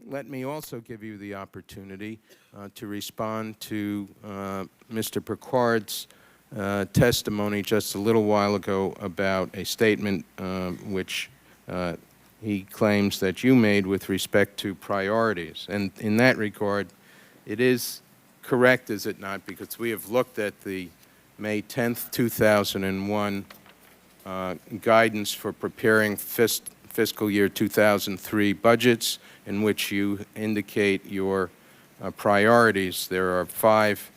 let me also give you the opportunity to respond to Mr. Picard's testimony just a little while ago about a statement which he claims that you made with respect to priorities. And in that regard, it is correct, is it not? Because we have looked at the May 10th, 2001 guidance for preparing fiscal year 2003 budgets, in which you indicate your priorities. There are 5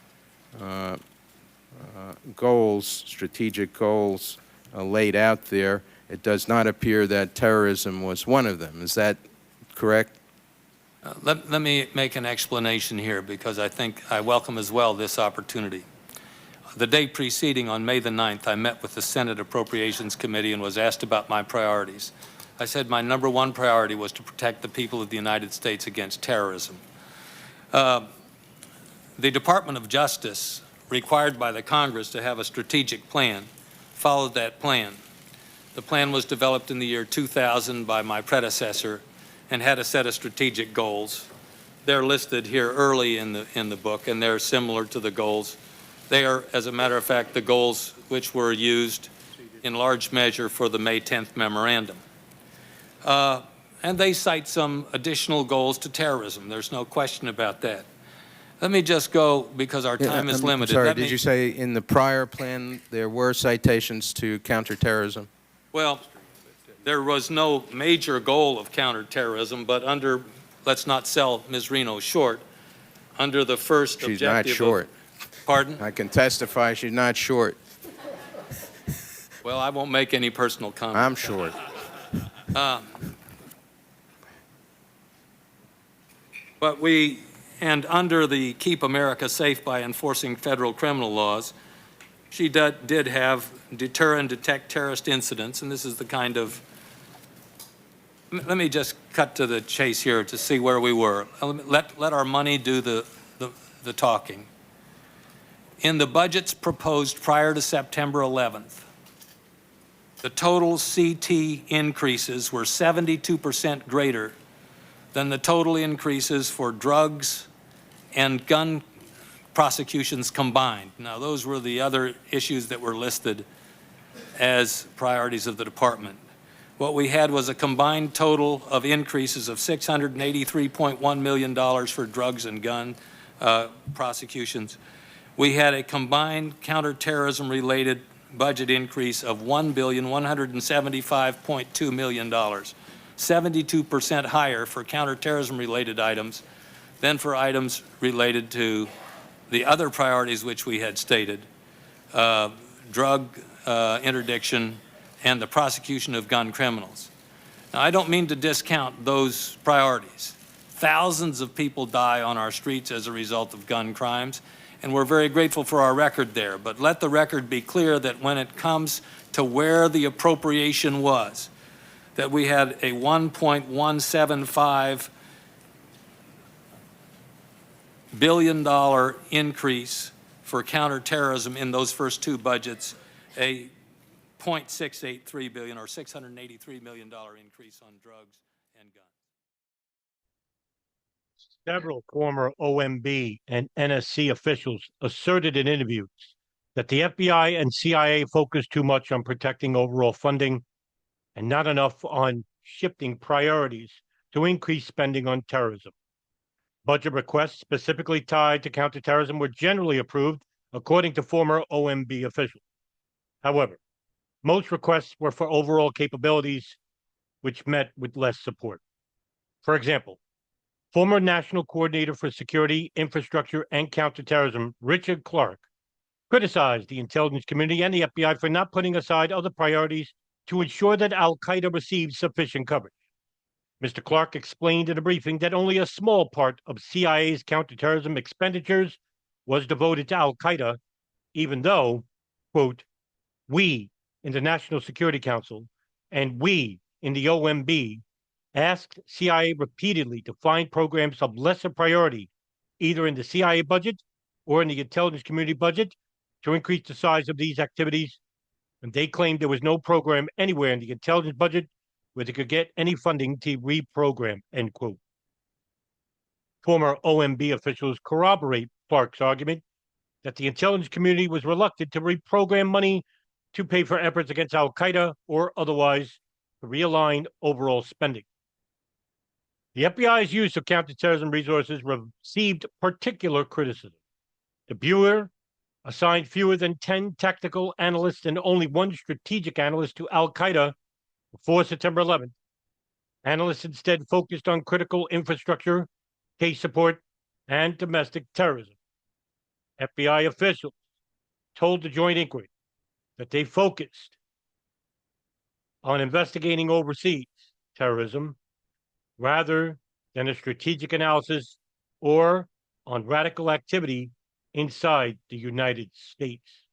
goals, strategic goals, laid out there. It does not appear that terrorism was one of them. Is that correct? Let me make an explanation here, because I think I welcome as well this opportunity. The day preceding, on May the 9th, I met with the Senate Appropriations Committee and was asked about my priorities. I said my #1 priority was to protect the people of the United States against terrorism. The Department of Justice, required by the Congress to have a strategic plan, followed that plan. The plan was developed in the year 2000 by my predecessor and had a set of strategic goals. They're listed here early in the book, and they're similar to the goals. They are, as a matter of fact, the goals which were used in large measure for the May 10th memorandum. And they cite some additional goals to terrorism. There's no question about that. Let me just go, because our time is limited. Sorry, did you say in the prior plan there were citations to counterterrorism? Well, there was no major goal of counterterrorism, but under, let's not sell Ms. Reno short, under the first objective. She's not short. Pardon? I can testify she's not short. Well, I won't make any personal comment. I'm short. And under the Keep America Safe by Enforcing Federal Criminal Laws, she did have deter and detect terrorist incidents, and this is the kind of, let me just cut to the chase here to see where we were. Let our money do the talking. In the budgets proposed prior to September 11th, the total CT increases were 72% greater than the total increases for drugs and gun prosecutions combined. Now, those were the other issues that were listed as priorities of the department. What we had was a combined total of increases of $683.1 million for drugs and gun prosecutions. We had a combined counterterrorism-related budget increase of $1,175.2 million, 72% higher for counterterrorism-related items than for items related to the other priorities which we had stated, drug interdiction and the prosecution of gun criminals. Now, I don't mean to discount those priorities. Thousands of people die on our streets as a result of gun crimes, and we're very grateful for our record there. But let the record be clear that when it comes to where the appropriation was, that we had a $1.175 billion increase for counterterrorism in those first 2 budgets, a $0.683 billion or $683 million increase on drugs and guns. Several former OMB and NSC officials asserted in interviews that the FBI and CIA focused too much on protecting overall funding and not enough on shifting priorities to increase spending on terrorism. Budget requests specifically tied to counterterrorism were generally approved, according to former OMB officials. However, most requests were for overall capabilities, which met with less support. For example, former National Coordinator for Security, Infrastructure, and Counterterrorism, Richard Clark, criticized the intelligence community and the FBI for not putting aside other priorities to ensure that al-Qaeda received sufficient coverage. Mr. Clark explained in a briefing that only a small part of CIA's counterterrorism expenditures was devoted to al-Qaeda, even though, quote, we in the National Security Council and we in the OMB asked CIA repeatedly to find programs of lesser priority, either in the CIA budget or in the intelligence community budget, to increase the size of these activities. And they claimed there was no program anywhere in the intelligence budget where they could get any funding to reprogram, end quote. Former OMB officials corroborate Clark's argument that the intelligence community was reluctant to reprogram money to pay for efforts against Al Qaeda or otherwise to realign overall spending. The FBI's use of counterterrorism resources received particular criticism. The Bureau assigned fewer than 10 technical analysts and only one strategic analyst to Al Qaeda before September 11th. Analysts instead focused on critical infrastructure, case support, and domestic terrorism. FBI officials told the Joint Inquiry that they focused on investigating overseas terrorism rather than a strategic analysis or on radical activity inside the United States.